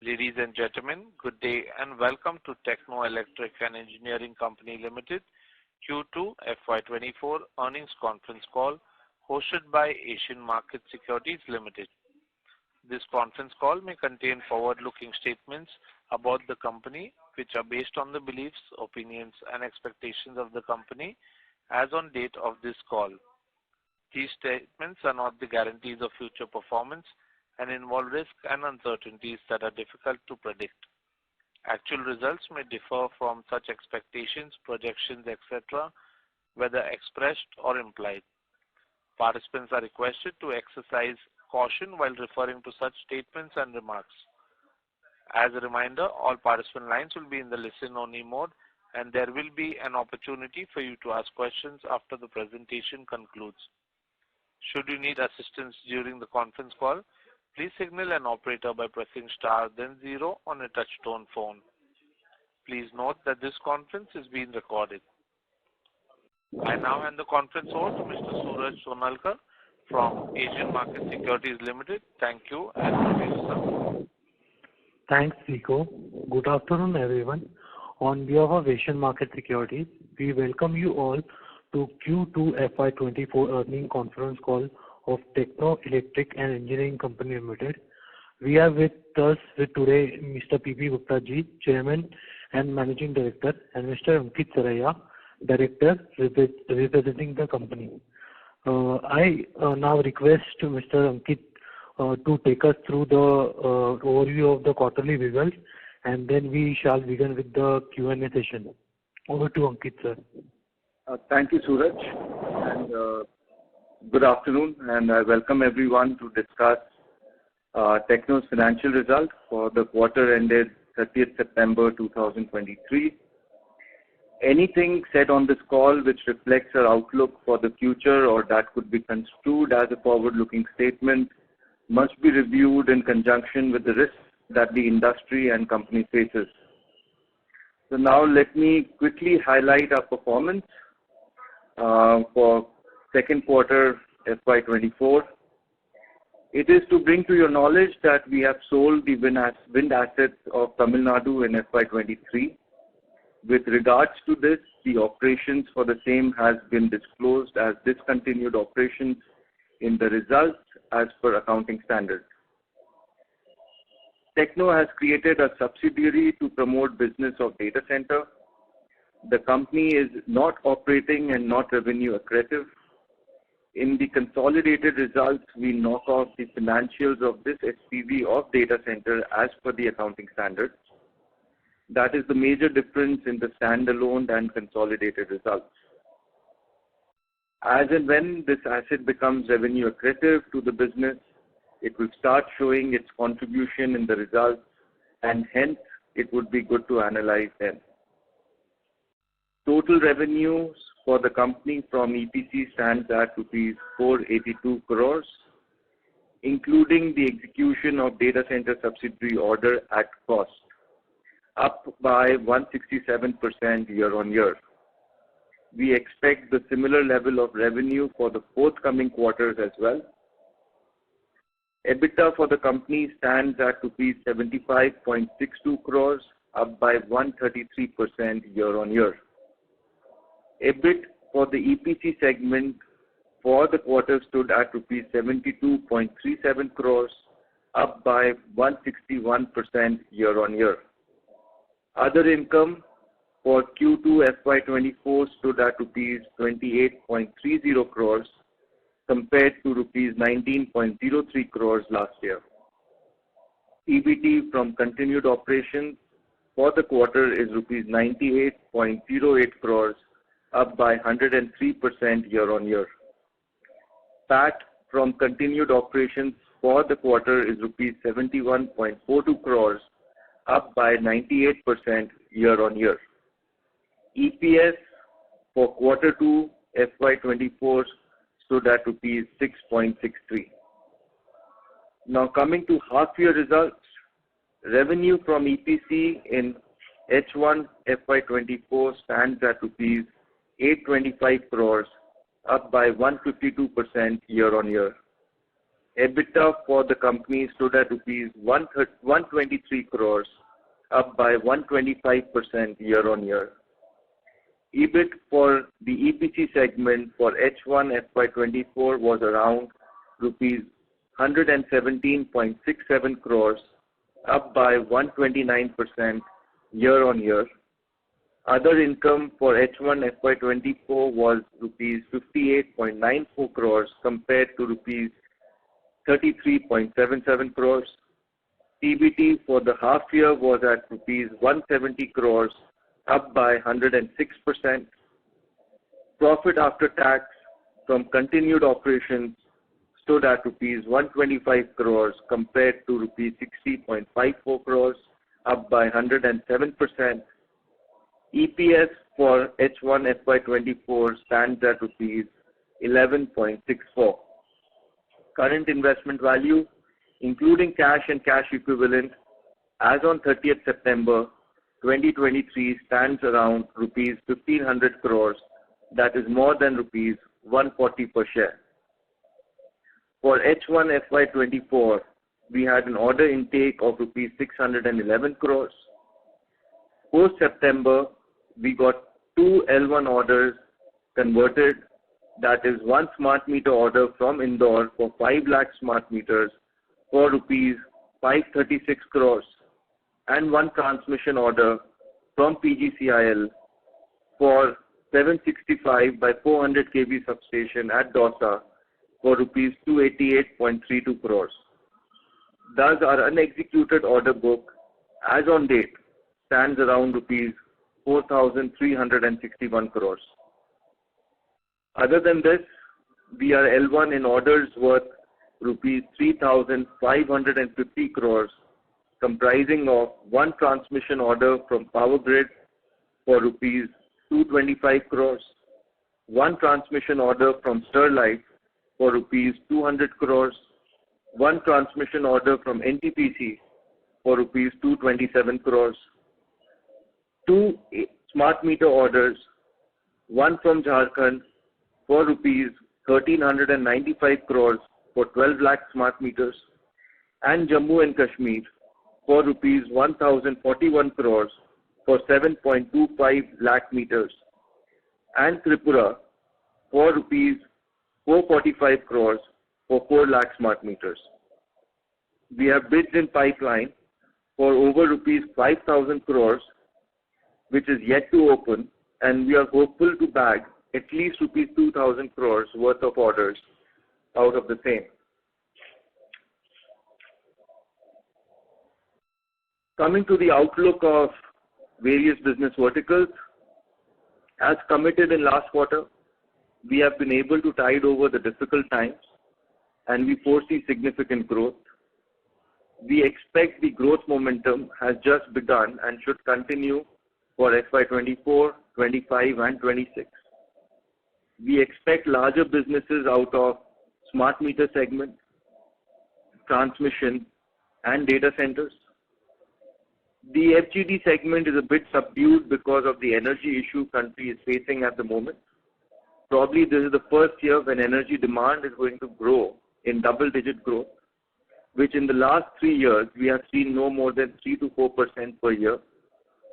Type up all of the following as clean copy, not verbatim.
Ladies and gentlemen, good day and welcome to Techno Electric and Engineering Company Limited Q2 FY24 earnings conference call hosted by Asian Market Securities Limited. This conference call may contain forward-looking statements about the company which are based on the beliefs, opinions and expectations of the company as on date of this call. These statements are not the guarantees of future performance and involve risks and uncertainties that are difficult to predict. Actual results may differ from such expectations, projections, etc., whether expressed or implied. Participants are requested to exercise caution while referring to such statements and remarks. As a reminder, all participant lines will be in the listen-only mode, and there will be an opportunity for you to ask questions after the presentation concludes. Should you need assistance during the conference call, please signal an operator by pressing star then 0 on a touch-tone phone. Please note that this conference is being recorded. I now hand the conference over to Mr. Suraj Sonalkar from Asian Market Securities Limited. Thank you and over to you, sir. Thanks, Zico. Good afternoon, everyone. On behalf of Asian Market Securities, we welcome you all to Q2 FY24 earnings conference call of Techno Electric and Engineering Company Limited. We have with us today Mr. P.P. Gupta ji, Chairman and Managing Director, and Mr. Ankit Saraiya, Director representing the company. I now request Mr. Ankit to take us through the overview of the quarterly results, and then we shall begin with the Q&A session. Over to Ankit, sir. Thank you, Suraj, and good afternoon, and I welcome everyone to discuss Techno's financial results for the quarter ended 30th September 2023. Anything said on this call which reflects our outlook for the future or that could be construed as a forward-looking statement must be reviewed in conjunction with the risks that the industry and company faces. So now let me quickly highlight our performance for second quarter FY24. It is to bring to your knowledge that we have sold the wind assets of Tamil Nadu in FY23. With regards to this, the operations for the same has been disclosed as discontinued operations in the results as per accounting standards. Techno has created a subsidiary to promote business of data center. The company is not operating and not revenue accretive. In the consolidated results, we knock off the financials of this SPV of data center as per the accounting standards. That is the major difference in the standalone and consolidated results. As and when this asset becomes revenue accretive to the business, it will start showing its contribution in the results, and hence it would be good to analyze them. Total revenues for the company from EPC stands at rupees 482 crores, including the execution of data center subsidiary order at cost, up by 167% year-on-year. We expect the similar level of revenue for the forthcoming quarters as well. EBITDA for the company stands at rupees 75.62 crores, up by 133% year-on-year. EBIT for the EPC segment for the quarter stood at rupees 72.37 crores, up by 161% year-on-year. Other income for Q2 FY24 stood at rupees 28.30 crores compared to rupees 19.03 crores last year. EBT from continued operations for the quarter is rupees 98.08 crores, up by 103% year-on-year. PAT from continued operations for the quarter is rupees 71.42 crores, up by 98% year-on-year. EPS for quarter 2 FY24 stood at rupees 6.63. Now coming to half-year results, revenue from EPC in H1 FY24 stands at rupees 825 crores, up by 152% year-on-year. EBITDA for the company stood at rupees 123 crores, up by 125% year-on-year. EBIT for the EPC segment for H1 FY24 was around rupees 117.67 crores, up by 129% year-on-year. Other income for H1 FY24 was rupees 58.94 crores compared to rupees 33.77 crores. PBT for the half year was at rupees 170 crores, up by 106%. Profit after tax from continued operations stood at rupees 125 crores compared to rupees 60.54 crores, up by 107%. EPS for H1 FY24 stands at rupees 11.64. Current investment value, including cash and cash equivalent, as on 30th September 2023 stands around rupees 1500 crores, that is more than rupees 140 per share. For H1 FY24, we had an order intake of rupees 611 crores. Post-September, we got 2 L1 orders converted, that is 1 smart meter order from Indore for 5 lakh smart meters for rupees 536 crores and 1 transmission order from PGCIL for 765 by 400 kV substation at Dausa for rupees 288.32 crores. Thus, our unexecuted order book as on date stands around rupees 4,361 crores. Other than this, we are L1 in orders worth rupees 3,550 crores, comprising of 1 transmission order from Power Grid for rupees 225 crores, 1 transmission order from Sterlite for rupees 200 crores, 1 transmission order from NTPC for rupees 227 crores, 2 smart meter orders, 1 from Jharkhand for rupees 1,395 crores for 12 lakh smart meters, and Jammu and Kashmir for rupees 1,041 crores for 7.25 lakh meters, and Tripura for rupees 445 crores for 4 lakh smart meters. We have bids in pipeline for over rupees 5,000 crores, which is yet to open, and we are hopeful to bag at least rupees 2,000 crores worth of orders out of the same. Coming to the outlook of various business verticals, as committed in last quarter, we have been able to tide over the difficult times and we foresee significant growth. We expect the growth momentum has just begun and should continue for FY24, 25 and 26. We expect larger businesses out of smart meter segment, transmission and data centers. The FGD segment is a bit subdued because of the energy issue country is facing at the moment. Probably this is the first year when energy demand is going to grow in double-digit growth, which in the last 3 years we have seen no more than 3 to 4% per year,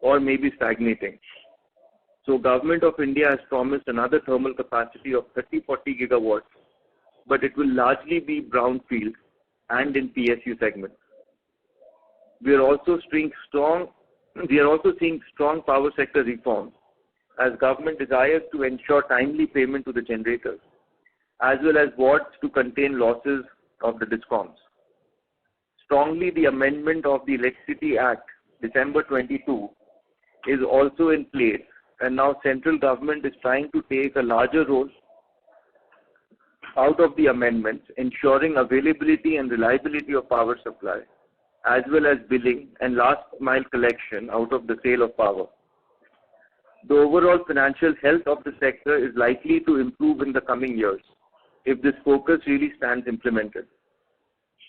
or maybe stagnating. So Government of India has promised another thermal capacity of 30-40 gigawatts, but it will largely be brownfield and in PSU segment. We are also seeing strong power sector reforms as government desires to ensure timely payment to the generators, as well as wards to contain losses of the DISCOMs. Strongly, the amendment of the Electricity Act, December 22, is also in place, and now central government is trying to take a larger role out of the amendments, ensuring availability and reliability of power supply, as well as billing and last mile collection out of the sale of power. The overall financial health of the sector is likely to improve in the coming years if this focus really stands implemented.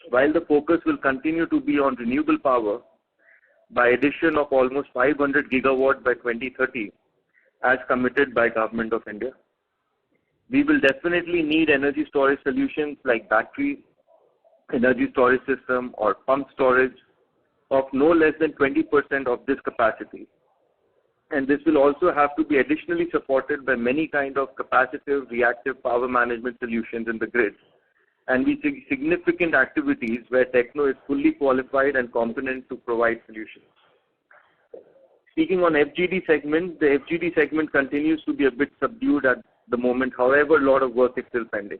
While the focus will continue to be on renewable power by addition of almost 500 gigawatts by 2030 as committed by Government of India. We will definitely need energy storage solutions like batteries, energy storage system or pump storage of no less than 20% of this capacity. And this will also have to be additionally supported by many kind of capacitive reactive power management solutions in the grid. And we see significant activities where Techno is fully qualified and competent to provide solutions. Speaking on FGD segment, the FGD segment continues to be a bit subdued at the moment. However, a lot of work is still pending.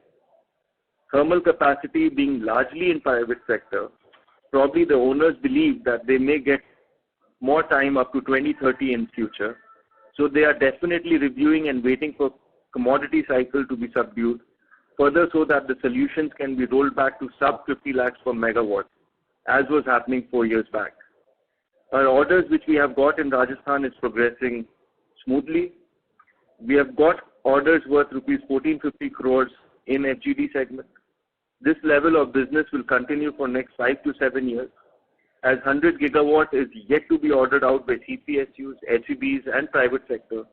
Thermal capacity being largely in private sector, probably the owners believe that they may get more time up to 2030 in future. So they are definitely reviewing and waiting for commodity cycle to be subdued, further so that the solutions can be rolled back to sub 50 lakhs per megawatt, as was happening 4 years back. Our orders which we have got in Rajasthan is progressing smoothly. We have got orders worth rupees 1450 crores in FGD segment. This level of business will continue for next 5 to 7 years, as 100 gigawatt is yet to be ordered out by CPSUs, HEBs and private sector,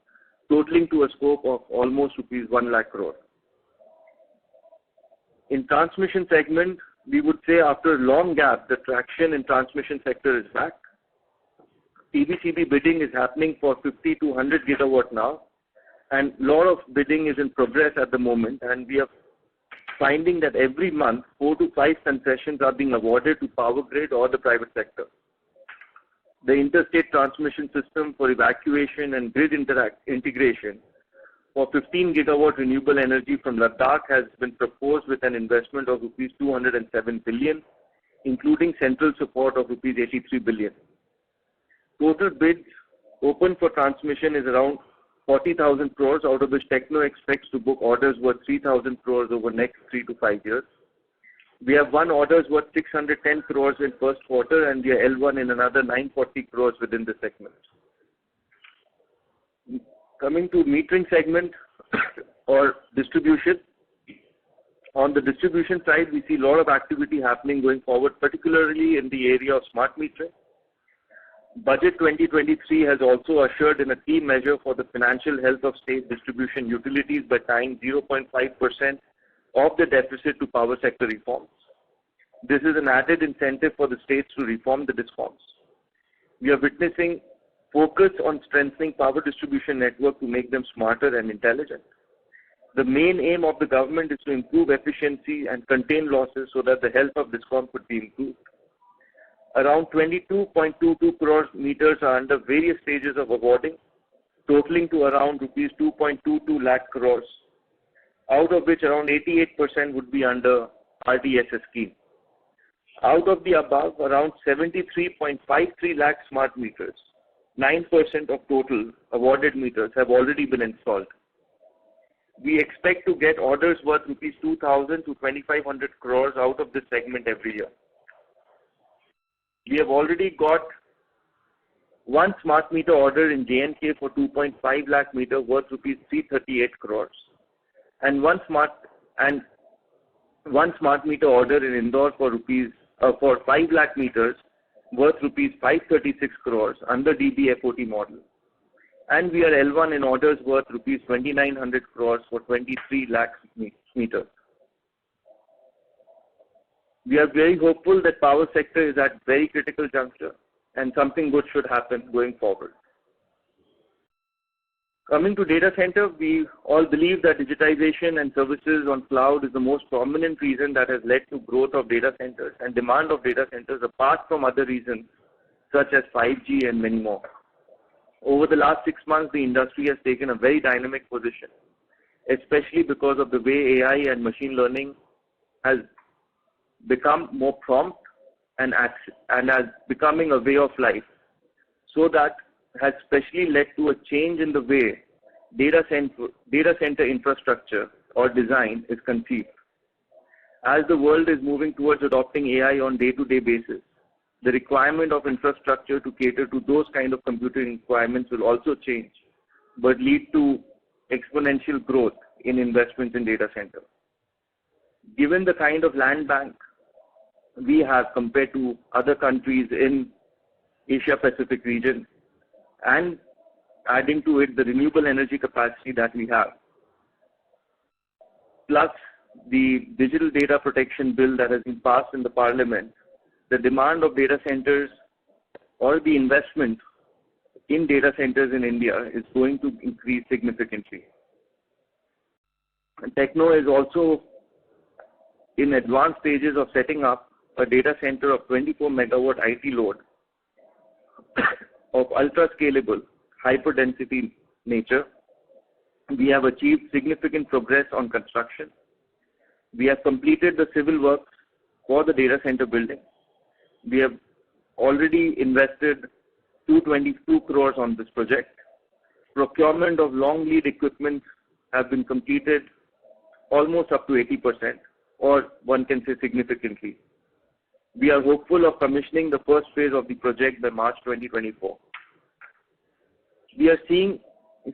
totaling to a scope of almost rupees 1 lakh crore. In transmission segment, we would say after a long gap, the traction in transmission sector is back. TBCB bidding is happening for 50 to 100 gigawatt now, and a lot of bidding is in progress at the moment, and we are finding that every month 4 to 5 concessions are being awarded to power grid or the private sector. The interstate transmission system for evacuation and grid integration for 15 gigawatt renewable energy from Ladakh has been proposed with an investment of rupees 207 billion, including central support of rupees 83 billion. Total bids open for transmission is around 40,000 crores, out of which Techno expects to book orders worth 3,000 crores over next 3 to 5 years. We have won orders worth 610 crores in first quarter, and we are L1 in another 940 crores within the segment. Coming to metering segment or distribution. On the distribution side, we see a lot of activity happening going forward, particularly in the area of smart metering. Budget 2023 has also ushered in a key measure for the financial health of state distribution utilities by tying 0.5% of the deficit to power sector reforms. This is an added incentive for the states to reform the DISCOMs. We are witnessing focus on strengthening power distribution network to make them smarter and intelligent. The main aim of the government is to improve efficiency and contain losses so that the health of DISCOM could be improved. Around 22.22 crore meters are under various stages of awarding, totaling to around rupees 2.22 lakh crores, out of which around 88% would be under RDSS scheme. Out of the above, around 73.53 lakh smart meters, 9% of total awarded meters have already been installed. We expect to get orders worth rupees 2,000 to 2,500 crores out of this segment every year. We have already got one smart meter order in J&K for 2.5 lakh meter worth rupees 338 crores, and one smart meter order in Indore for 5 lakh meters worth rupees 536 crores under DBFOT model. And we are L1 in orders worth rupees 2,900 crores for 23 lakh meters. We are very hopeful that power sector is at very critical juncture and something good should happen going forward. Coming to data center, we all believe that digitization and services on cloud is the most prominent reason that has led to growth of data centers and demand of data centers apart from other reasons such as 5G and many more. Over the last 6 months, the industry has taken a very dynamic position, especially because of the way AI and machine learning has become more prompt and as becoming a way of life. So that has specially led to a change in the way data center infrastructure or design is conceived. As the world is moving towards adopting AI on day-to-day basis, the requirement of infrastructure to cater to those kind of computing requirements will also change, but lead to exponential growth in investments in data center. Given the kind of land bank we have compared to other countries in Asia Pacific region, and adding to it the renewable energy capacity that we have, plus the Digital Data Protection Bill that has been passed in the Parliament, the demand of data centers or the investment in data centers in India is going to increase significantly. And Techno is also in advanced stages of setting up a data center of 24 megawatt IT load of ultra scalable, hyper density nature. We have achieved significant progress on construction. We have completed the civil works for the data center building. We have already invested 222 crores on this project. Procurement of long lead equipment have been completed almost up to 80%, or one can say significantly. We are hopeful of commissioning the first phase of the project by March 2024. We are seeing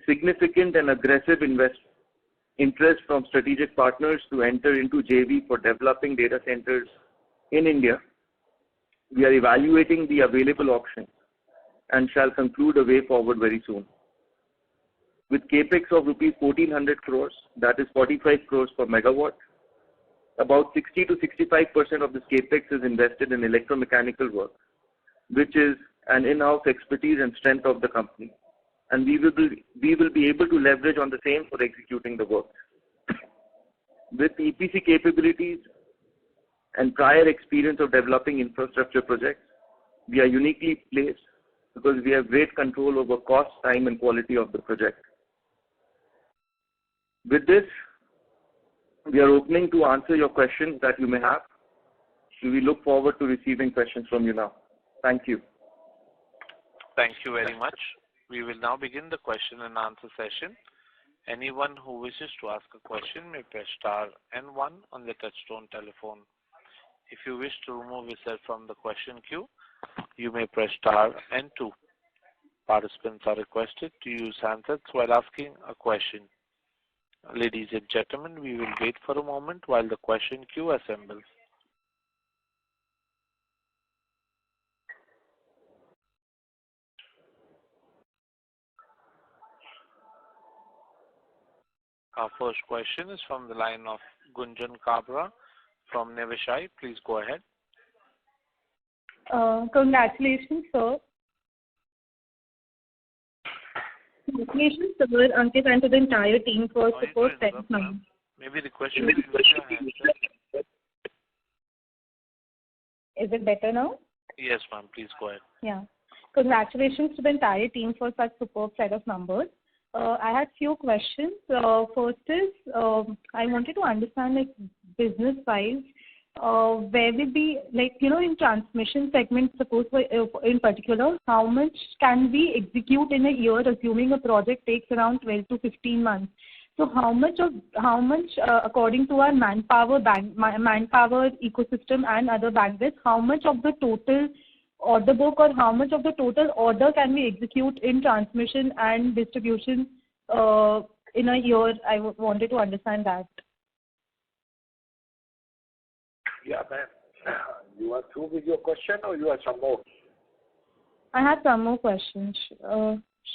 significant and aggressive interest from strategic partners to enter into JV for developing data centers in India. We are evaluating the available options and shall conclude a way forward very soon. With capex of rupees 1400 crores, that is 45 crores per megawatt, about 60 to 65% of this capex is invested in electromechanical work, which is an in-house expertise and strength of the company. And we will be able to leverage on the same for executing the work. With EPC capabilities and prior experience of developing infrastructure projects, we are uniquely placed because we have great control over cost, time, and quality of the project. With this, we are opening to answer your questions that you may have. We look forward to receiving questions from you now. Thank you. Thank you very much. We will now begin the question and answer session. Anyone who wishes to ask a question may press star and 1 on the touchtone telephone. If you wish to remove yourself from the question queue, you may press star and 2. Participants are requested to use handsets while asking a question. Ladies and gentlemen, we will wait for a moment while the question queue assembles. Our first question is from the line of Gunjan Kabra from Niveshaay. Please go ahead. Congratulations, sir. Congratulations, sir, Ankit, and to the entire team for support. Maybe the question is your handset. Is it better now? Yes, ma'am. Please go ahead. Yeah. Congratulations to the entire team for such superb set of numbers. I had few questions. First is, I wanted to understand, like, business-wise, where will be, like, in transmission segment, suppose in particular, how much can we execute in a year, assuming a project takes around 12 to 15 months? So how much, according to our manpower ecosystem and other bandwidth, how much of the total order book or how much of the total order can we execute in transmission and distribution in a year? I wanted to understand that. Yeah, ma'am. You are through with your question or you have some more? I have some more questions.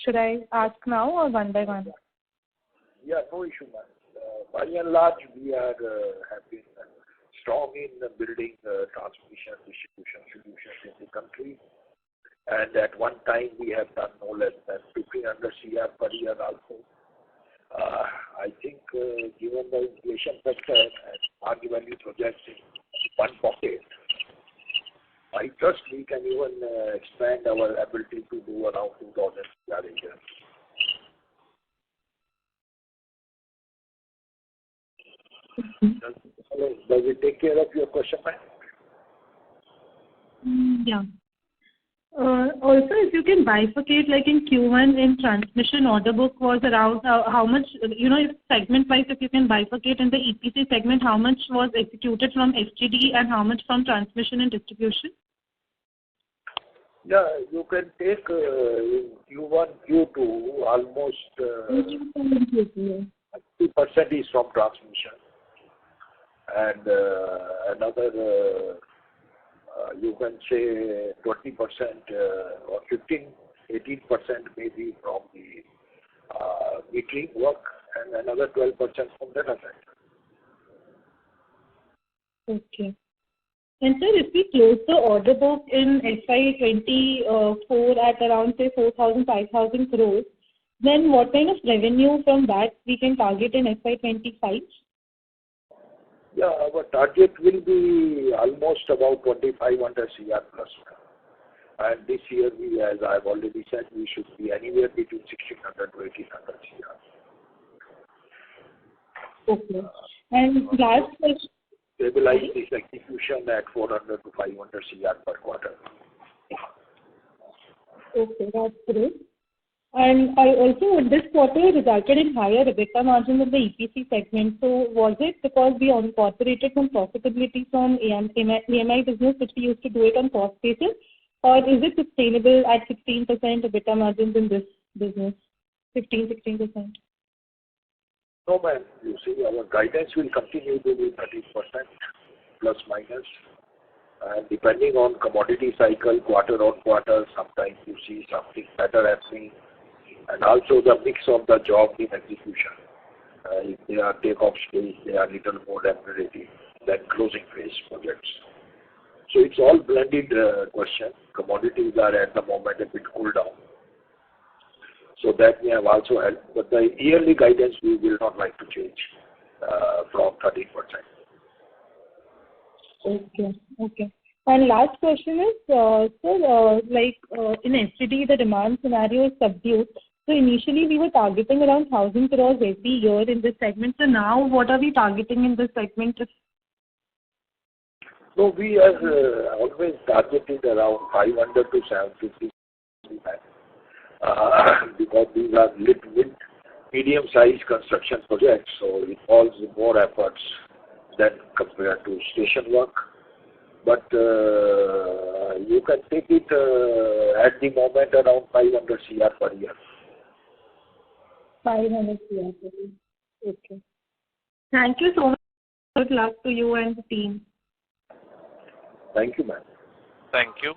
Should I ask now or one by one? Yeah, no issue, ma'am. By and large, we are have been strong in building transmission distribution solutions in the country. And at one time, we have done no less than 1,500 CR per year also. I think given the inflation factor and market value projects in one pocket, I trust we can even expand our ability to do around 2,000 CR a year. Does it take care of your question, ma'am? Yeah. Also, if you can bifurcate, like in Q1 in transmission order book was around how much, if segment-wise, if you can bifurcate in the EPC segment, how much was executed from FGD and how much from transmission and distribution? Yeah, you can take in Q1, Q2, almost 50% is from transmission. And another, you can say 20% or 18% maybe from the metering work and another 12% from data center. Okay. And sir, if we close the order book in FY24 at around say 4,000, 5,000 crores, then what kind of revenue from that we can target in FY25? Yeah, our target will be almost about 2,500 CR plus. And this year, as I've already said, we should be anywhere between 1,600 to 1,800 CR. Okay. And last question. Stabilize this execution at 400 to 500 CR per quarter. Okay, that's great. And I also, this quarter resulted in higher EBITDA margin in the EPC segment. So was it because we incorporated some profitability from AMI business, which we used to do it on cost basis, or is it sustainable at 16% EBITDA margins in this business, 16%? No, ma'am. You see, our guidance will continue to be 30% plus minus. And depending on commodity cycle, quarter on quarter, sometimes you see something better happening. And also the mix of the job in execution. If they are take-off stage, they are little more remunerative than closing phase projects. So it's all blended question. Commodities are at the moment a bit cool down. So that may have also helped. But the yearly guidance we will not like to change from 13%. Okay. And last question is, sir, in FGD, the demand scenario is subdued. So initially we were targeting around 1,000 crores every year in this segment. So now what are we targeting in this segment? So we have always targeted around 500 to 750 because these are medium-sized construction projects, so it involves more efforts than compared to station work. But you can take it at the moment around 500 CR per year. 500 CR per year. Okay. Thank you so much. Good luck to you and the team. Thank you, ma'am. Thank you.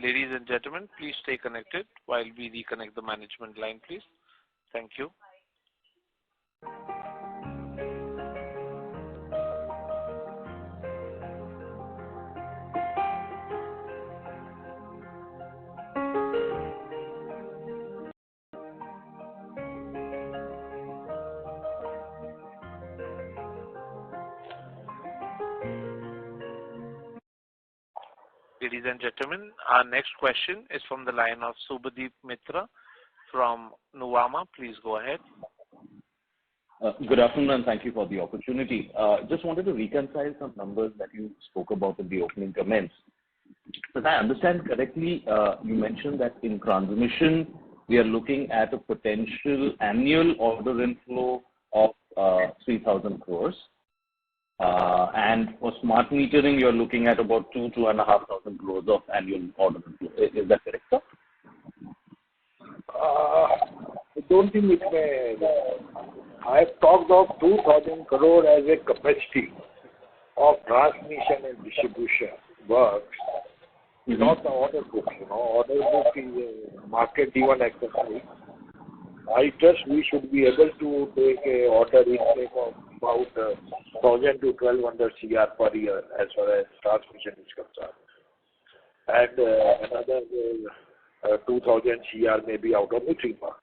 Ladies and gentlemen, please stay connected while we reconnect the management line, please. Thank you. Ladies and gentlemen, our next question is from the line of Subhadeep Mitra from Nuvama. Please go ahead. Good afternoon and thank you for the opportunity. Just wanted to reconcile some numbers that you spoke about in the opening comments. If I understand correctly, you mentioned that in transmission, we are looking at a potential annual order inflow of 3,000 crores. And for smart metering, you're looking at about 2,500 crores of annual order inflow. Is that correct, sir? I don't think it may. I have talked of 2,000 crore as a capacity of transmission and distribution works, not the order book. Order book is a market-driven exercise. I trust we should be able to take an order intake of about 1,000 to 1,200 CR per year as far as transmission is concerned. And another 2,000 CR may be out of the three mark.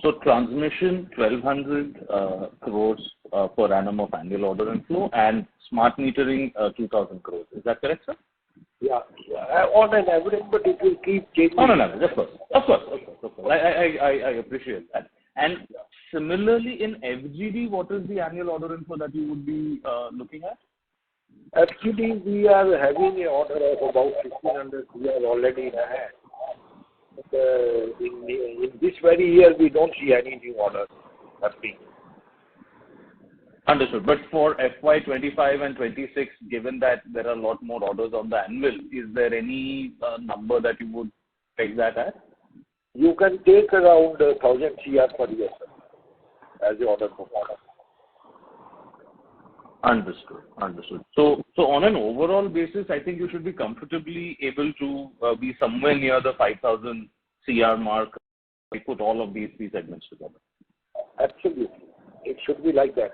So transmission 1,200 crores per annum of annual order inflow and smart metering 2,000 crores. Is that correct, sir? Yeah, on an average, but it will keep changing. On an average, of course. I appreciate that. And similarly, in FGD, what is the annual order inflow that you would be looking at? FGD, we are having an order of about 1,500 CR already in hand. But, in this very year, we don't see any new order happening. Understood. But for FY25 and 26, given that there are a lot more orders on the annual, is there any number that you would take that at? You can take around 1,000 CR per year, sir, as the order book. Understood. So on an overall basis, I think you should be comfortably able to be somewhere near the 5,000 CR mark. We put all of these three segments together. Absolutely. It should be like that.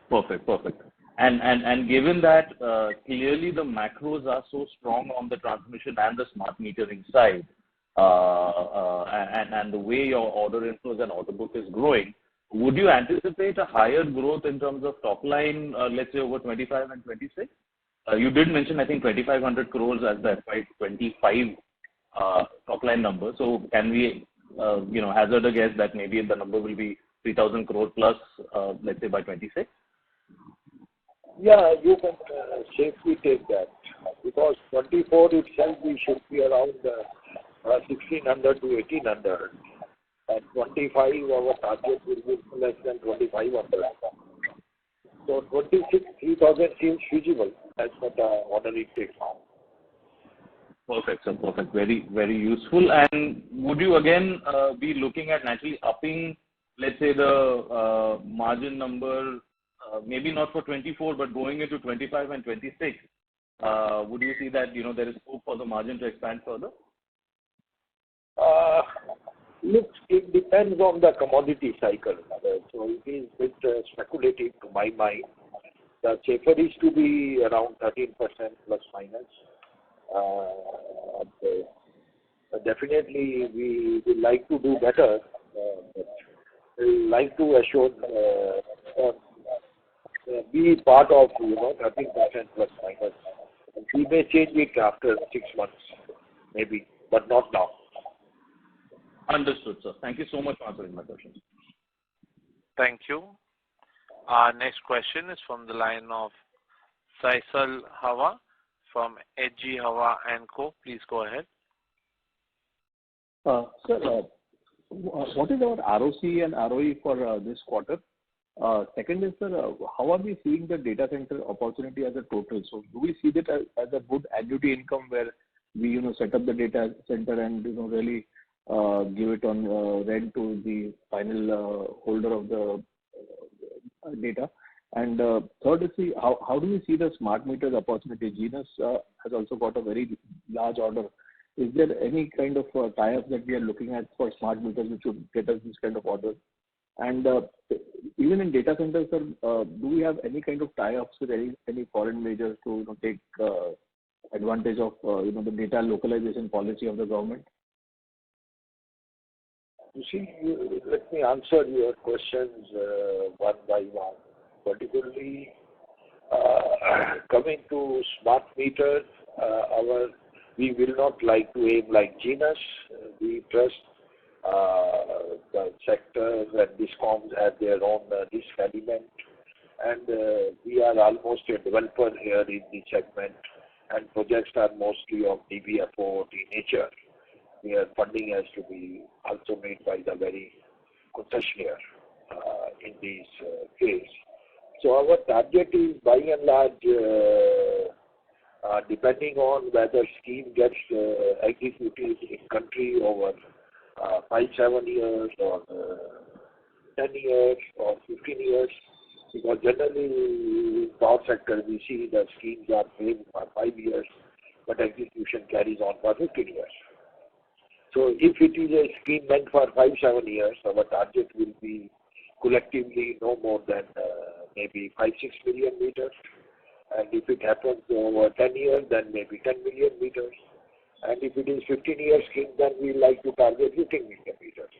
Perfect. And given that clearly the macros are so strong on the transmission and the smart metering side, and the way your order inflows and order book is growing, would you anticipate a higher growth in terms of top line, let's say over 25 and 26? You did mention, I think, 2,500 crores as the FY25 top line number. So can we, hazard a guess that maybe the number will be 3,000 crore plus, let's say by 26? Yeah, you can safely take that because 24 itself we should be around 1,600 to 1,800, and 25 our target will be less than 2,500. So 26, 3,000 seems feasible as per the order intake now. Perfect, sir. Perfect. Very, very useful. And would you again be looking at naturally upping, let's say, the margin number, maybe not for 24, but going into 25 and 26? Would you see that, there is scope for the margin to expand further? Look, it depends on the commodity cycle. So it is a bit speculative to my mind. The safer is to be around 13% plus minus. Definitely, we would like to do better. But we like to assure be part of 13% plus minus. And we may change it after 6 months, maybe, but not now. Understood, sir. Thank you so much for answering my questions. Thank you. Our next question is from the line of Saisal Hawa from HG Hawa & Co. Please go ahead. Sir, what is our ROC and ROE for this quarter? Second is, sir, how are we seeing the data center opportunity as a total? So do we see that as a good annuity income where we, set up the data center and, really give it on rent to the final holder of the data? And third is, how do we see the smart meters opportunity? Genus has also got a very large order. Is there any kind of tie-up that we are looking at for smart meters which would get us this kind of order? And even in data centers, sir, do we have any kind of tie-ups with any foreign majors to take advantage of the data localization policy of the government? You see, let me answer your questions one by one. Particularly, coming to smart meters, we will not like to aim like Genus. We trust the sectors and discoms have their own risk element, and we are almost a developer here in the segment, and projects are mostly of DBFO nature, where funding has to be also made by the very concessionaire in this case. So our target is by and large, depending on whether scheme gets executed in country over 5-7 years or 10 years or 15 years, because generally in power sector we see the schemes are framed for 5 years, but execution carries on for 15 years. So if it is a scheme meant for 5-7 years, our target will be collectively no more than maybe 5-6 million meters. And if it happens over 10 years, then maybe 10 million meters. And if it is 15-year scheme, then we like to target 15 million meters.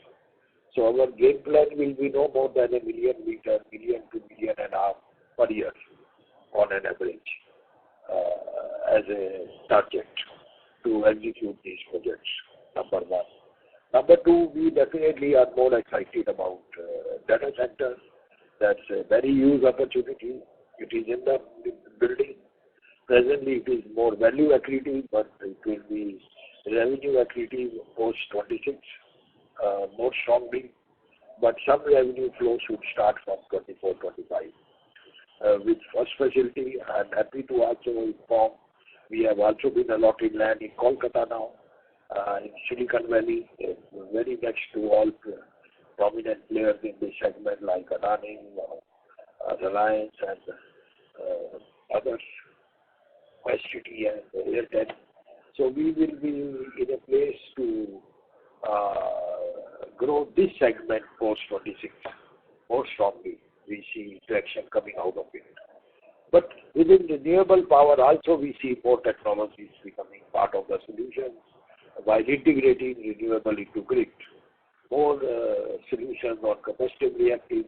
So our game plan will be no more than 1 million meter, 1 million to 1.5 million per year on an average as a target to execute these projects. Number one. Number two, we definitely are more excited about data centers. That's a very huge opportunity. It is in the building. Presently, it is more value accretive, but it will be revenue accretive post 26 more strongly. But some revenue flow should start from 24-25. With first facility, I'm happy to also inform we have also been allotted land in Kolkata now, in Silicon Valley, very next to all prominent players in this segment like Adani, Reliance, and others, STT and Airtel. So we will be in a place to grow this segment post 26 more strongly we see traction coming out of it. But within renewable power also we see more technologies becoming part of the solutions while integrating renewable into grid. More solutions on capacitive reactive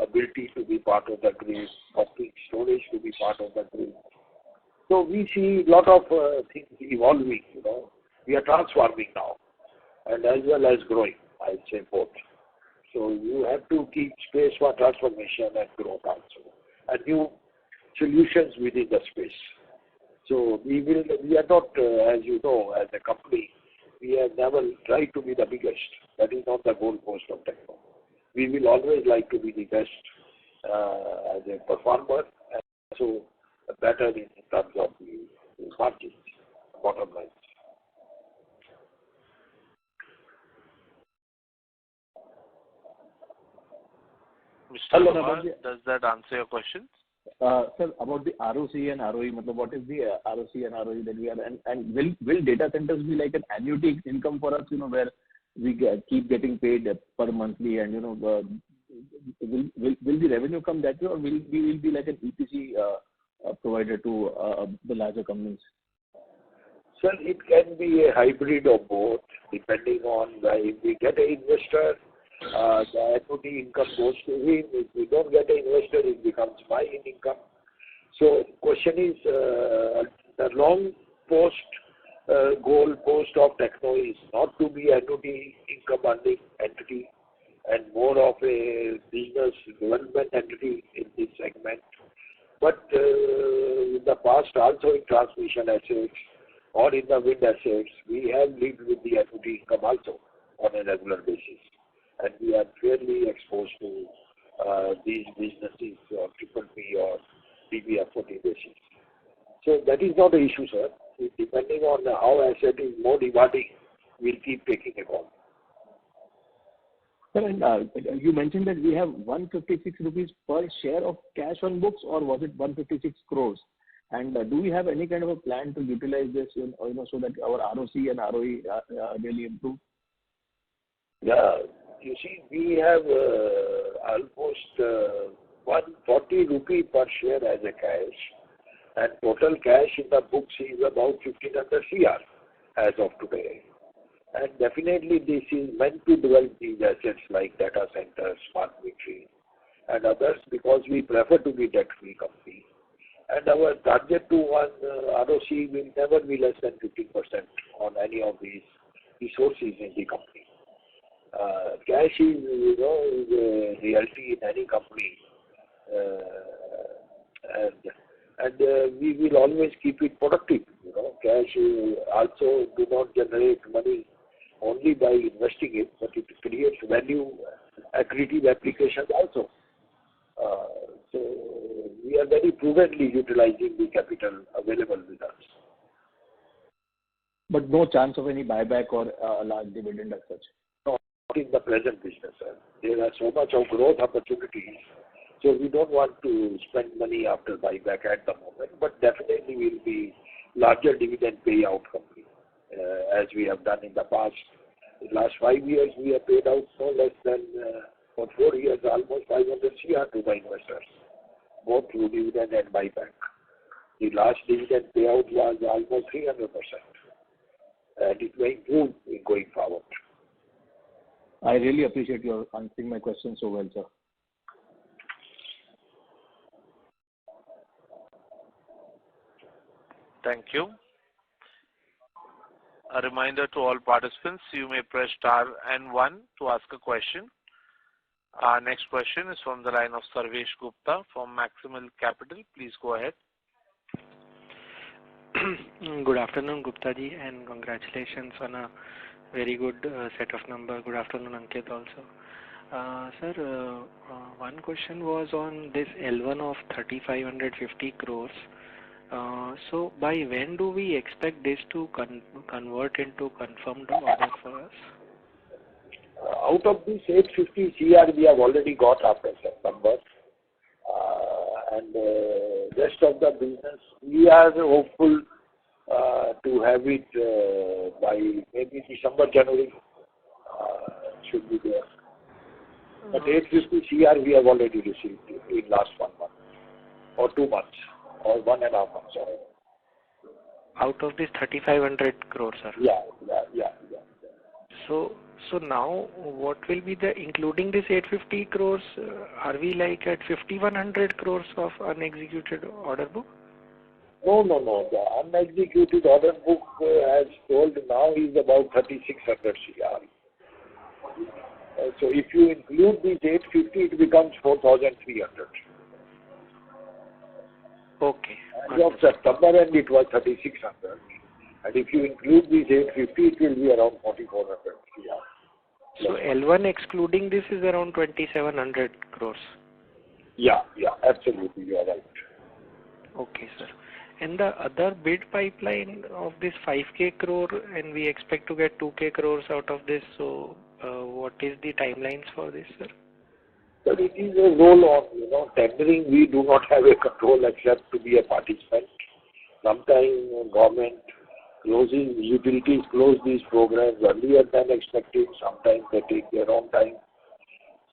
ability to be part of the grid, pumping storage to be part of the grid. So we see a lot of things evolving, We are transforming now and as well as growing, I'd say both. So you have to keep space for transformation and growth also, and new solutions within the space. So we are not, as you know, as a company, we have never tried to be the biggest. That is not the goalpost of Techno. We will always like to be the best as a performer and also better in terms of the margins, bottom line. Mr. Kumar, does that answer your question? Sir, about the ROC and ROE, what is the ROC and ROE that we are, and will data centers be like an annuity income for us, where we keep getting paid per monthly, and will the revenue come that way, or will be like an EPC provider to the larger companies? Sir, it can be a hybrid of both, depending on if we get an investor, the equity income goes to him. If we don't get an investor, it becomes my income. So question is, the long goal post of Techno is not to be annuity income earning entity and more of a business development entity in this segment. But in the past also in transmission assets or in the wind assets, we have lived with the equity income also on a regular basis. And we are fairly exposed to these businesses on Cmpany or PBF40 basis. So that is not the issue, sir. Depending on how asset is more demanding, we'll keep taking a call. Sir, and you mentioned that we have 156 rupees per share of cash on books, or was it 156 crores? And do we have any kind of a plan to utilize this, so that our ROC and ROE really improve? Yeah. You see, we have almost 140 rupee per share as a cash, and total cash in the books is about 1500 CR as of today. And definitely this is meant to develop these assets like data centers, smart metering, and others, because we prefer to be debt-free company. And our target to one ROC will never be less than 15% on any of these resources in the company. Cash is, is a reality in any company, and we will always keep it productive. Cash also do not generate money only by investing it, but it creates value, accretive applications also. So we are very prudently utilizing the capital available with us. But no chance of any buyback or a large dividend as such? In the present business, sir. There are so much of growth opportunities, so we don't want to spend money after buyback at the moment, but definitely will be larger dividend payout company, as we have done in the past. In the last 5 years, we have paid out no less than, for 4 years, almost 500 CR to the investors, both through dividend and buyback. The last dividend payout was almost 300%, and it may improve in going forward. I really appreciate your answering my question so well, sir. Thank you. A reminder to all participants, you may press star and 1 to ask a question. Our next question is from the line of Sarvesh Gupta from Maximal Capital. Please go ahead. Good afternoon, Gupta ji, and congratulations on a very good set of numbers. Good afternoon, Ankit also. Sir, one question was on this L1 of 3,550 crores. So by when do we expect this to convert into confirmed order for us? Out of this 850 CR we have already got after September, and rest of the business we are hopeful to have it by maybe December, January should be there. But 850 CR we have already received in last 1 month or 2 months or 1.5 months. Sorry. Out of this 3,500 crores, sir. Yeah. So now what will be the, including this 850 crores, are we like at 5,100 crores of unexecuted order book? No. The unexecuted order book, as told now, is about 3,600 CR. So if you include these 850, it becomes 4,300. Okay. As of September end, it was 3,600. And if you include these 850, it will be around 4,400 CR. So L1 excluding this is around 2,700 crores. Yeah, absolutely, you are right. Okay, sir. And the other bid pipeline of this 5K crore, and we expect to get 2K crores out of this. So what is the timelines for this, sir? But it is a roll-on, tendering. We do not have a control except to be a participant. Sometimes government utilities close these programs earlier than expected. Sometimes they take their own time.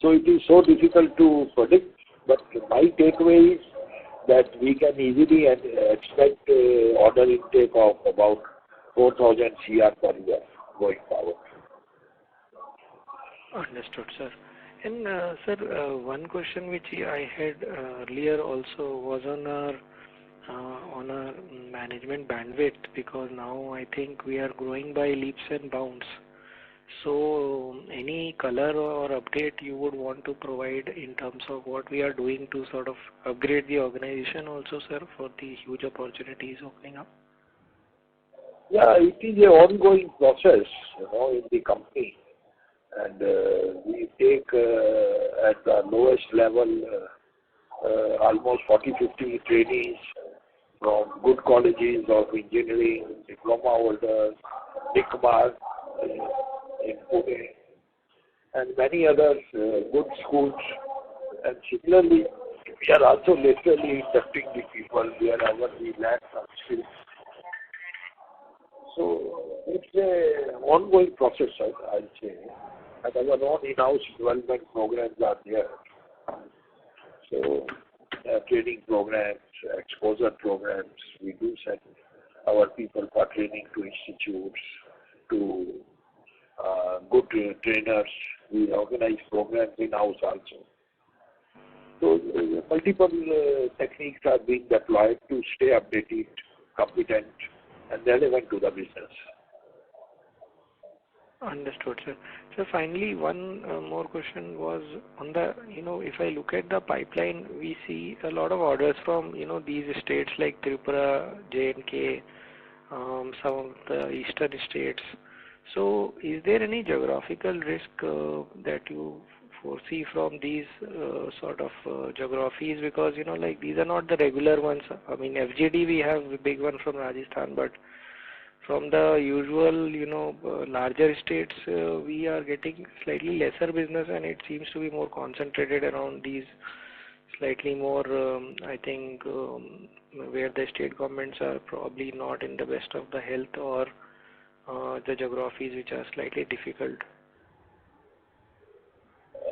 So it is so difficult to predict. But my takeaway is that we can easily expect order intake of about 4,000 CR per year going forward. Understood, sir. And sir, one question which I had earlier also was on our management bandwidth, because now I think we are growing by leaps and bounds. So any color or update you would want to provide in terms of what we are doing to sort of upgrade the organization also, sir, for the huge opportunities opening up? Yeah, it is an ongoing process, in the company. And we take at the lowest level almost 40-50 trainees from good colleges of engineering, diploma holders, DICMAR in Pune, and many others, good schools. And similarly, we are also literally inducting the people wherever we lack some skills. So it's an ongoing process, I'll say. And our own in-house development programs are there. So training programs, exposure programs, we do send our people for training to institutes, to good trainers. We organize programs in-house also. So multiple techniques are being deployed to stay updated, competent, and relevant to the business. Understood, sir. So finally, one more question was on the, if I look at the pipeline, we see a lot of orders from, these states like Tripura, J&K, some of the eastern states. So is there any geographical risk that you foresee from these sort of geographies? Because, these are not the regular ones. I mean, FGD, we have a big one from Rajasthan, but from the usual, larger states, we are getting slightly lesser business, and it seems to be more concentrated around these slightly more, I think, where the state governments are probably not in the best of the health, or the geographies which are slightly difficult.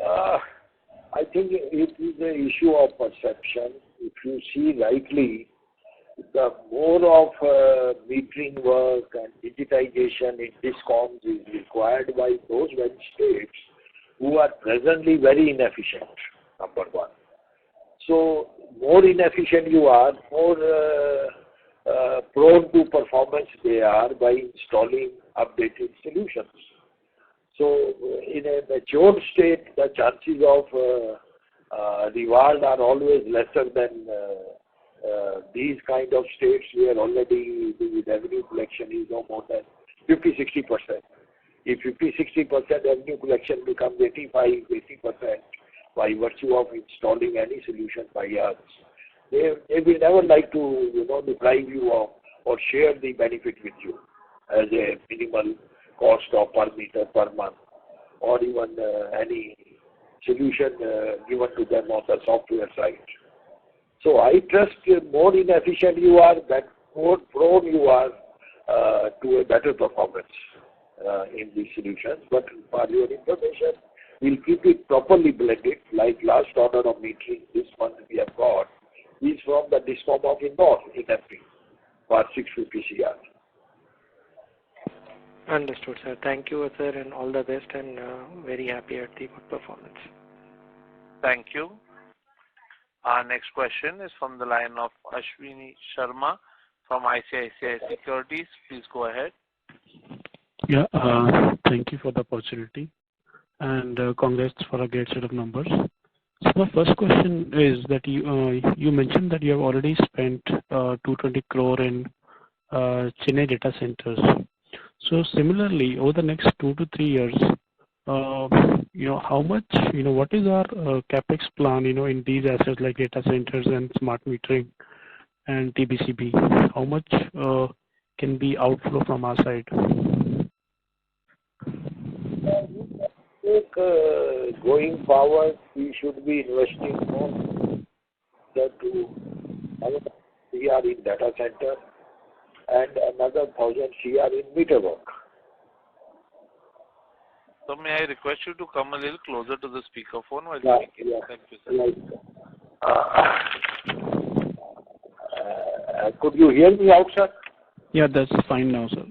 I think it is an issue of perception. If you see rightly, the more of metering work and digitization in DISCOMs is required by those very states who are presently very inefficient, number one. So more inefficient you are, more prone to performance they are by installing updated solutions. So in a mature state, the chances of reward are always lesser than these kind of states where already the revenue collection is no more than 50-60%. If 50-60% revenue collection becomes 85-80% by virtue of installing any solution by us, they will never like to deprive you of or share the benefit with you as a minimal cost of per meter per month, or even any solution given to them on the software side. So I trust more inefficient you are, that more prone you are to a better performance in these solutions. But for your information, We'll keep it properly blended, like last order of metering this month we have got is from the DISCOM of Indore in MP for 650 CR. Understood, sir. Thank you, sir, and all the best, and very happy at the good performance. Thank you. Our next question is from the line of Ashwini Sharma from ICICI Securities. Please go ahead. Yeah, thank you for the opportunity, and congrats for a great set of numbers. So my first question is that you mentioned that you have already spent 220 crore in Chennai data centers. So similarly, over the next 2 to 3 years, how much, what is our capex plan, in these assets like data centers and smart metering and TBCB? How much can be outflow from our side? I think going forward, we should be investing more to CR in data center and another 1,000 CR in meter work. So may I request you to come a little closer to the speakerphone while speaking? Yeah. Thank you, sir. Could you hear me out, sir? Yeah, that's fine now, sir.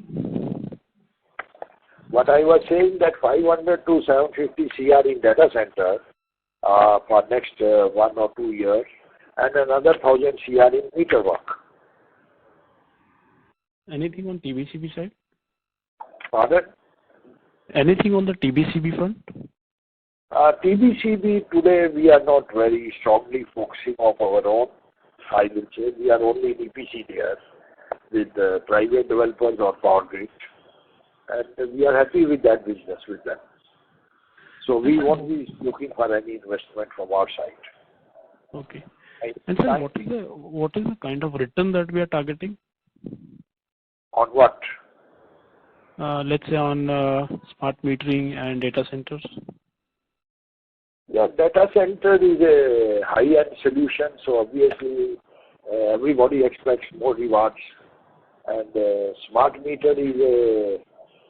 What I was saying that 500 to 750 CR in data center for next 1 or 2 years and another 1,000 CR in meter work. Anything on TBCB side? Pardon? Anything on the TBCB front? TBCB today we are not very strongly focusing of our own. I will say we are only in EPC there with private developers or power grid, and we are happy with that business with them. So we won't be looking for any investment from our side. Okay. And sir, what is the kind of return that we are targeting? On what? Let's say on smart metering and data centers. Yeah, data center is a high-end solution, so obviously everybody expects more rewards. And smart meter is a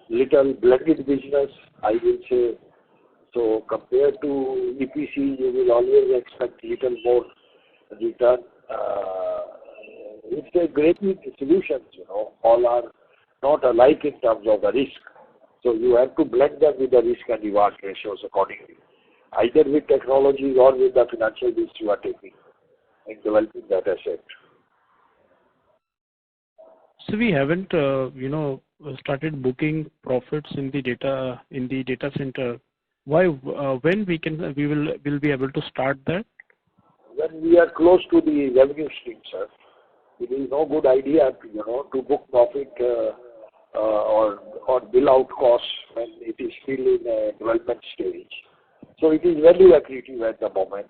little blended business, I will say. So compared to EPC, you will always expect little more return. It's a great solution, all are not alike in terms of the risk. So you have to blend them with the risk and reward ratios accordingly, either with technologies or with the financial risk you are taking in developing that asset. So we haven't, started booking profits in the data center. Why? When we'll be able to start that? When we are close to the revenue stream, sir. It is no good idea, to book profit or bill out costs when it is still in a development stage. So it is value accretive at the moment.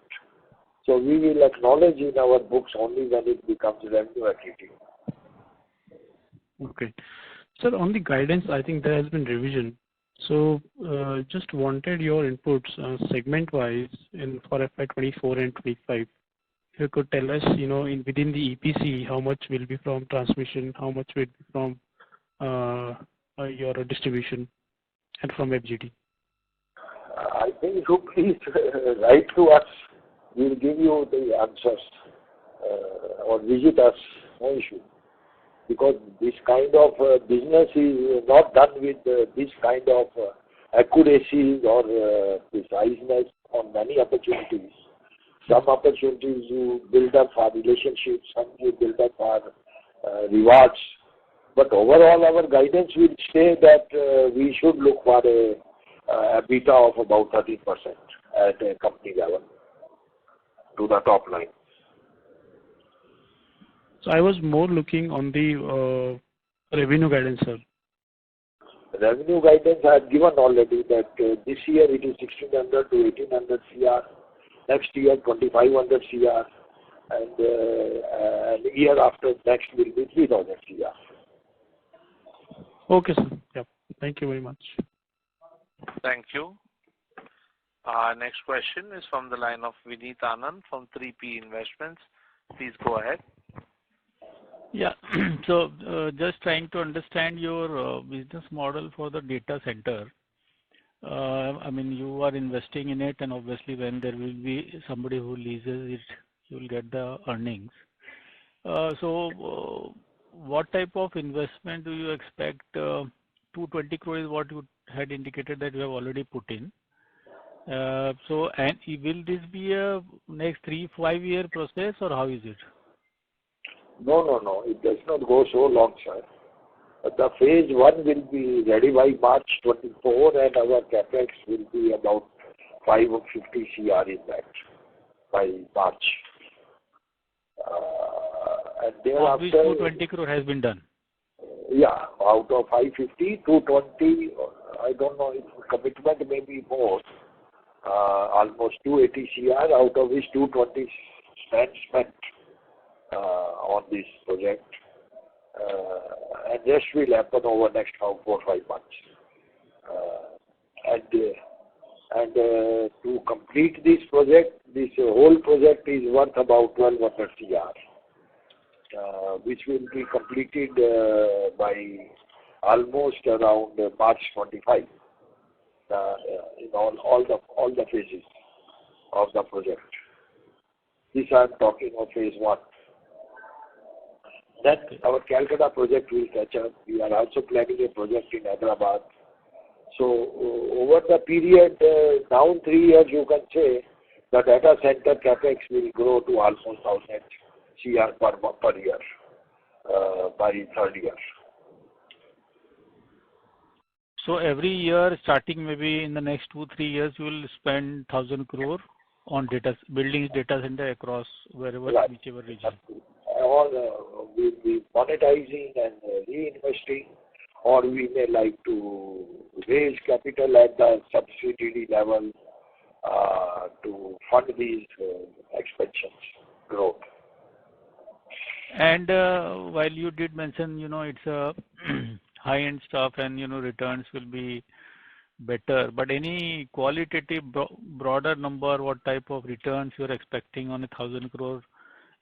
So we will acknowledge in our books only when it becomes revenue accretive. Okay. Sir, on the guidance, I think there has been revision. So just wanted your inputs segment-wise for FY24 and 25. If you could tell us, within the EPC, how much will be from transmission, how much will be from your distribution, and from FGD. I think you please write to us. We will give you the answers or visit us, no issue. Because this kind of business is not done with this kind of accuracy or preciseness on many opportunities. Some opportunities you build up for relationships, some you build up for rewards. But overall, our guidance will say that we should look for a beta of about 13% at a company level to the top line. So I was more looking on the revenue guidance, sir. Revenue guidance I have given already that this year it is 1,600 to 1,800 CR. Next year 2,500 CR. And year after next will be 3,000 CR. Okay, sir. Yeah. Thank you very much. Thank you. Our next question is from the line of Vineet Anand from 3P Investments. Please go ahead. Yeah. So just trying to understand your business model for the data center. I mean, you are investing in it, and obviously when there will be somebody who leases it, you will get the earnings. What type of investment do you expect? 220 crore is what you had indicated that you have already put in. And will this be a next 3-5 year process, or how is it? No. It does not go so long, sir. The phase 1 will be ready by March 24, and our capex will be about 550 CR in that by March. And thereafter, of which 220 crore has been done. Yeah, out of 550, 220, I don't know, if commitment may be more, almost 280 CR, out of which 220 spent on this project. And rest will happen over next 4 or 5 months. And to complete this project, this whole project is worth about 1200 CR, which will be completed by almost around March 25 in all the phases of the project. This I am talking of phase 1. Then our Calcutta project will catch up. We are also planning a project in Hyderabad. So over the period, down 3 years, you can say the data center capex will grow to almost 1,000 CR per year by 3rd year. So every year, starting maybe in the next 2-3 years, you will spend 1,000 crore on building data center across wherever, right, whichever region. Or we'll be monetizing and reinvesting, or we may like to raise capital at the subsidiary level to fund these expansions, growth. And while you did mention, it's a high-end stuff and, returns will be better, but any qualitative broader number, what type of returns you're expecting on 1,000 crore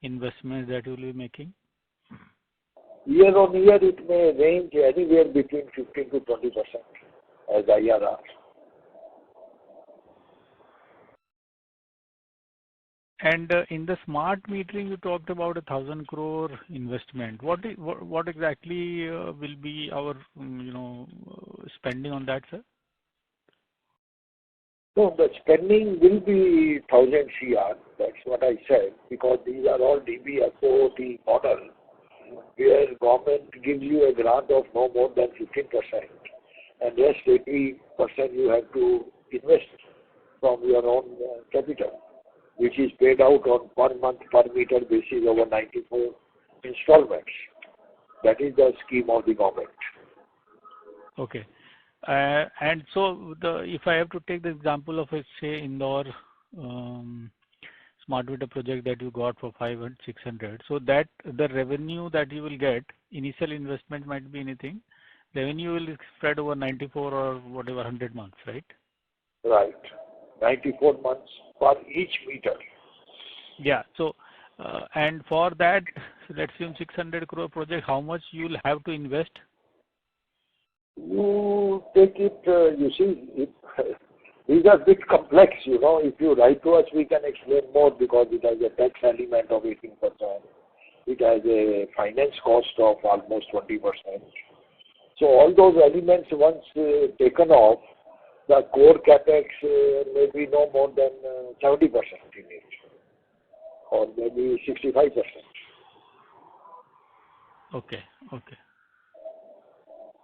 investments that you will be making? Year on year, it may range anywhere between 15 to 20% as IRR. And in the smart metering, you talked about 1,000 crore investment. What exactly will be our spending on that, sir? No, the spending will be 1,000 CR. That's what I said, because these are all DBFOT model, where government gives you a grant of no more than 15%, and rest 80% you have to invest from your own capital, which is paid out on per month per meter basis over 94 installments. That is the scheme of the government. Okay. And so if I have to take the example of, say, Indore smart meter project that you got for 500, 600, so that the revenue that you will get, initial investment might be anything, revenue will spread over 94 or whatever 100 months, right? Right. 94 months for each meter. Yeah. So, and for that, let's assume 600 crore project, how much you will have to invest? You take it, you see, these are a bit complex, If you write to us, we can explain more, because it has a tax element of 18%. It has a finance cost of almost 20%. So all those elements, once taken off, the core capex may be no more than 70% in it, or maybe 65%. Okay.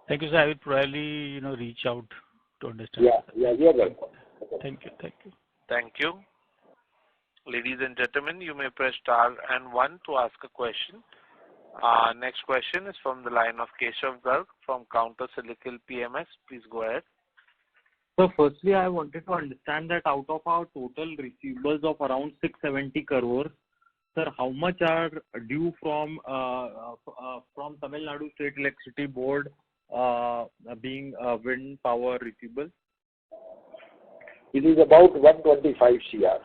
Thank you, sir. I will probably, reach out to understand. Yeah, you're welcome. Thank you. Thank you. Ladies and gentlemen, you may press star and 1 to ask a question. Next question is from the line of Keshav Garg from Counter Cyclical PMS. Please go ahead. So firstly, I wanted to understand that out of our total receivables of around 670 crores, sir, how much are due from Tamil Nadu State Electricity Board being wind power receivable? It is about 125 CR.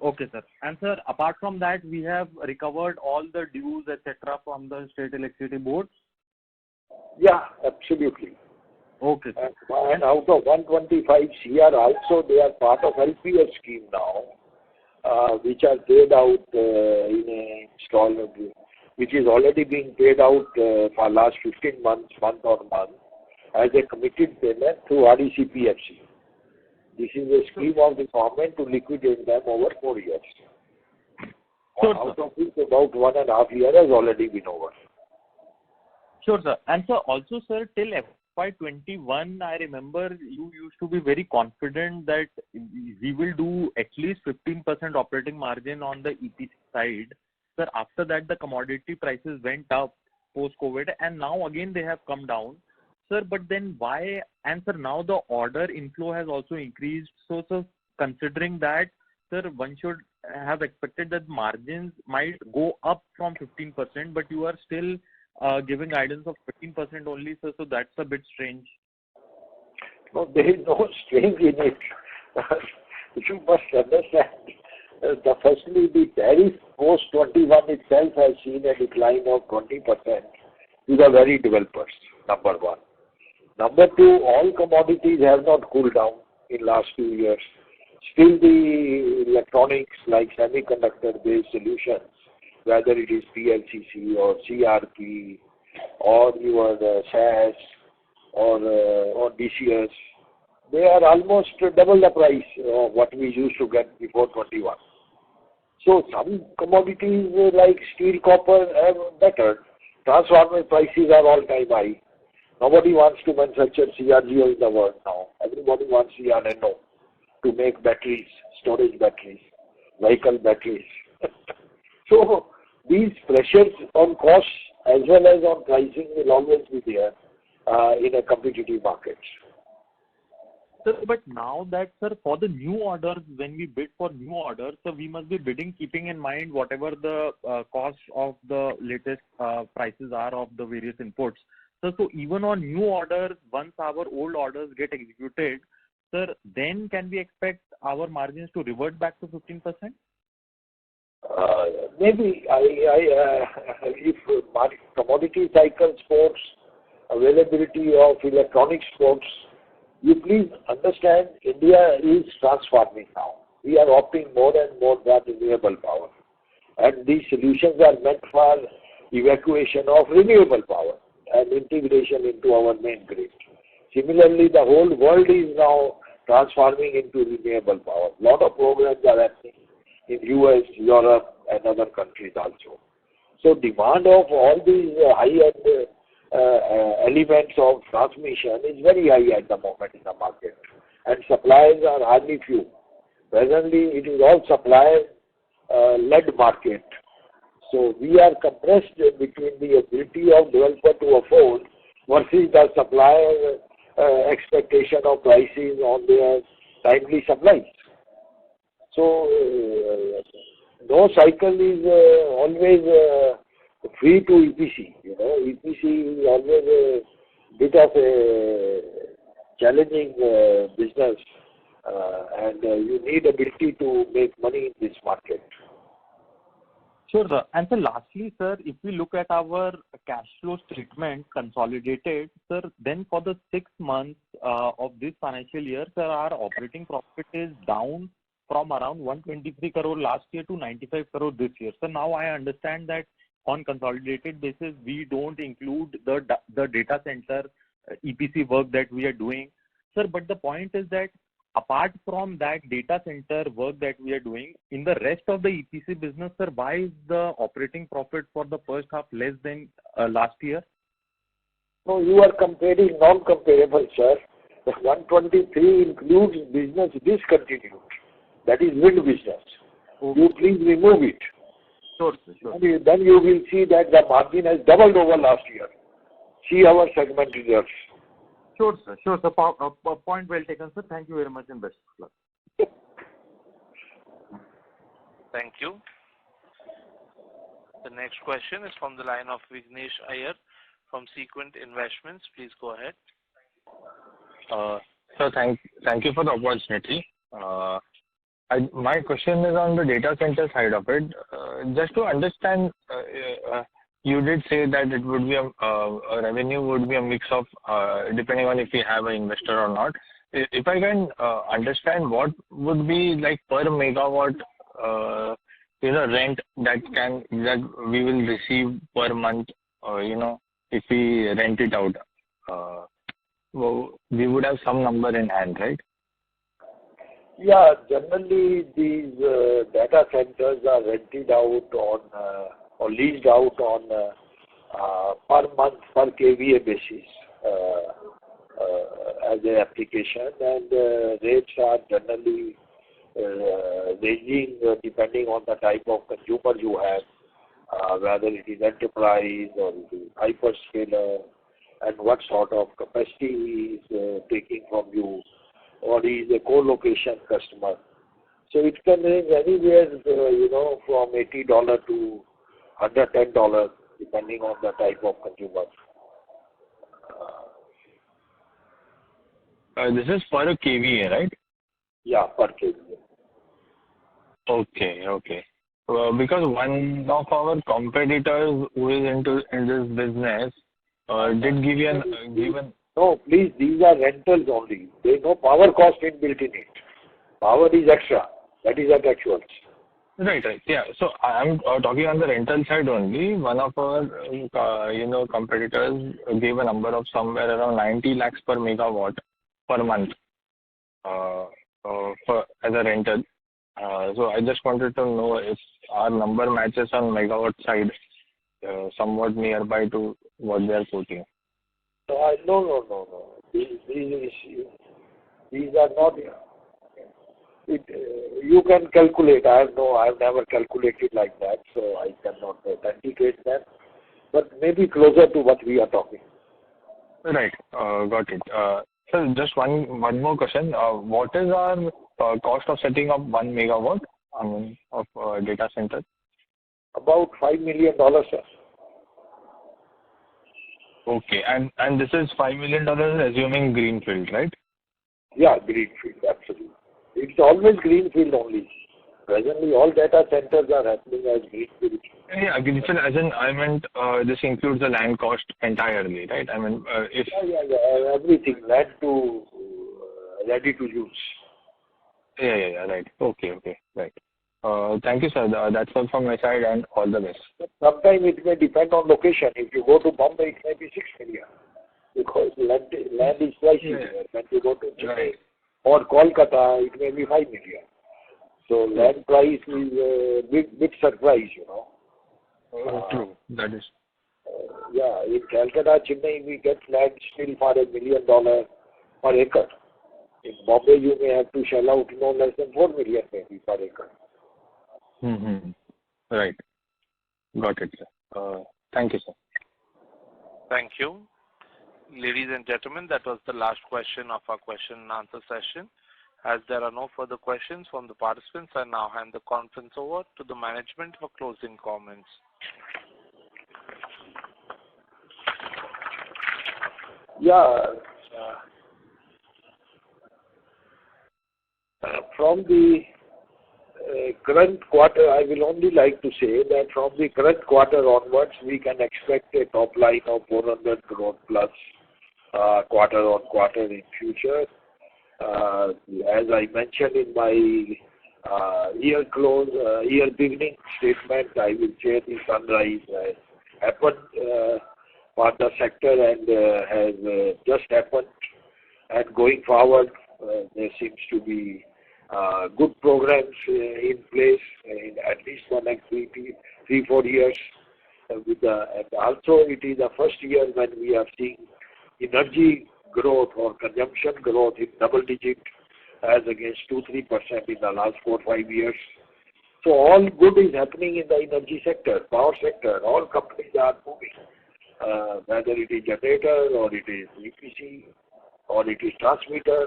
Okay, sir. And sir, apart from that, we have recovered all the dues, etc., from the State Electricity Board? Yeah, absolutely. Okay. And out of 125 CR also, they are part of LPS scheme now, which are paid out in a installment, which is already being paid out for last 15 months, month on month, as a committed payment through RECPFC. This is a scheme of the government to liquidate them over 4 years. Sure, out of which about 1.5 years has already been over. Sure, sir. And sir, also, sir, till FY21, I remember you used to be very confident that we will do at least 15% operating margin on the EPC side. Sir, after that, the commodity prices went up post-COVID, and now again they have come down. Sir, but then why? And sir, now the order inflow has also increased. So, sir, considering that, sir, one should have expected that margins might go up from 15%, but you are still giving guidance of 15% only, sir. So that's a bit strange. No, there is no strange in it. You must understand. Firstly, the tariff post 21 itself has seen a decline of 20% to the very developers. Number one. Number two, all commodities have not cooled down in last 2 years. Still the electronics like semiconductor-based solutions, whether it is PLCC or CRP or your SAS or DCS, they are almost double the price of what we used to get before 21. So some commodities like steel, copper have better. Transformer prices are all-time high. Nobody wants to manufacture CRGO in the world now. Everybody wants CRNO to make batteries, storage batteries, vehicle batteries. So these pressures on costs as well as on pricing will always be there in a competitive market. Sir, but now that, sir, for the new orders, when we bid for new orders, so we must be bidding keeping in mind whatever the cost of the latest prices are of the various inputs. So even on new orders, once our old orders get executed, sir, then can we expect our margins to revert back to 15%? Maybe if commodity cycle sports, availability of electronic sports, you please understand India is transforming now. We are opting more and more for renewable power. And these solutions are meant for evacuation of renewable power and integration into our main grid. Similarly, the whole world is now transforming into renewable power. A lot of programs are happening in US, Europe, and other countries also. So demand of all these high-end elements of transmission is very high at the moment in the market. And suppliers are hardly few. Presently, it is all supplier-led market. So we are compressed between the ability of developer to afford versus the supplier expectation of prices on their timely supplies. So no cycle is always free to EPC. You know, EPC is always a bit of a challenging business, and you need ability to make money in this market. Sure, sir. And so lastly, sir, if we look at our cash flow statement consolidated, sir, then for the 6 months of this financial year, sir, our operating profit is down from around 123 crore last year to 95 crore this year. So now I understand that on consolidated basis, we don't include the data center EPC work that we are doing. Sir, but the point is that apart from that data center work that we are doing, in the rest of the EPC business, sir, why is the operating profit for the first half less than last year? No, you are comparing non-comparable, sir. The 123 includes business discontinued. That is wind business. Okay. You please remove it. Sure, sir. Sure. Then you will see that the margin has doubled over last year. See our segment results. Sure, sir. Sure, sir. Point well taken, sir. Thank you very much and best of luck. Thank you. The next question is from the line of Vignesh Iyer from Sequent Investments. Please go ahead. Sir, thank you for the opportunity. My question is on the data center side of it. Just to understand, you did say that it would be a revenue would be a mix of depending on if we have an investor or not. If I can understand what would be like per megawatt, rent that we will receive per month, if we rent it out. Well, we would have some number in hand, right? Yeah, generally these data centers are rented out on or leased out on per month, per kVA basis as an application, and rates are generally ranging depending on the type of consumer you have, whether it is enterprise or it is hyperscaler, and what sort of capacity he is taking from you, or he is a co-location customer. So it can range anywhere, from $80 to $110, depending on the type of consumer. This is per kVA, right? Yeah, per kVA. Okay. Because one of our competitors who is in this business did give you No, please, these are rentals only. There is no power cost inbuilt in it. Power is extra. That is at actuals. Right. Yeah. So I'm talking on the rental side only. One of our, competitors gave a number of somewhere around 90 lakhs per megawatt per month as a rental. So I just wanted to know if our number matches on megawatt side somewhat nearby to what they are quoting. No. These are not. You can calculate. I've never calculated like that, so I cannot authenticate that. But maybe closer to what we are talking. Right. Got it. So just one more question. What is our cost of setting up 1 megawatt of data center? About $5 million, sir. Okay. And this is $5 million assuming greenfield, right? Yeah, greenfield, absolutely. It's always greenfield only. Presently, all data centers are happening as greenfield. Yeah, greenfield as in, I meant this includes the land cost entirely, right? I mean, if... Yeah, everything, land to ready to use. Yeah, right. Okay, right. Thank you, sir. That's all from my side, and all the best. Sometimes it may depend on location. If you go to Bombay, it may be 6 million because land is pricey there. When you go to Chennai or Kolkata, it may be 5 million. So land price is a big surprise, True. That is. In Calcutta, Chennai, we get land still for $1 million per acre. In Bombay, you may have to shell out no less than 4 million maybe per acre. Right. Got it, sir. Thank you, sir. Thank you. Ladies and gentlemen, that was the last question of our question and answer session. As there are no further questions from the participants, I now hand the conference over to the management for closing comments. From the current quarter, I will only like to say that from the current quarter onwards, we can expect a top line of 400 crore plus quarter on quarter in future. As I mentioned in my year beginning statement, I will say the sunrise has happened for the sector and has just happened. And going forward, there seems to be good programs in place in at least for next 3-4 years. And also, it is the first year when we are seeing energy growth or consumption growth in double digit as against 2-3% in the last 4-5 years. So all good is happening in the energy sector, power sector. All companies are moving, whether it is generator or it is EPC or it is transmitter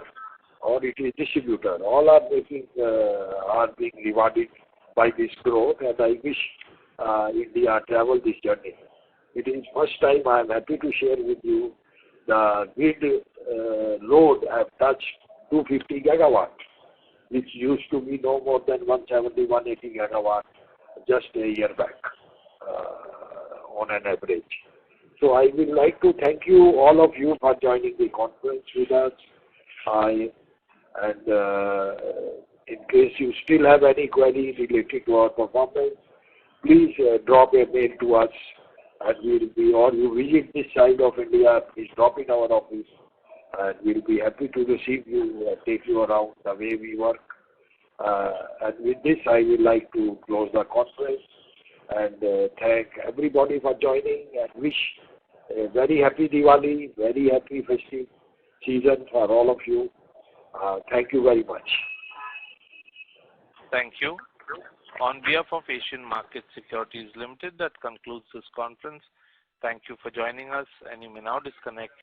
or it is distributor. All are being rewarded by this growth, and I wish India travel this journey. It is first time I am happy to share with you the grid load have touched 250 gigawatt, which used to be no more than 170, 180 gigawatt just a year back. on an average. So I would like to thank you, all of you, for joining the conference with us. In case you still have any query related to our performance, please drop a mail to us, and or you visit this side of India, please drop in our office, and we'll be happy to receive you and take you around the way we work. And with this, I would like to close the conference and thank everybody for joining and wish a very happy Diwali, very happy festive season for all of you. Thank you very much. Thank you. On behalf of Asian Market Securities Limited, that concludes this conference. Thank you for joining us, and you may now disconnect.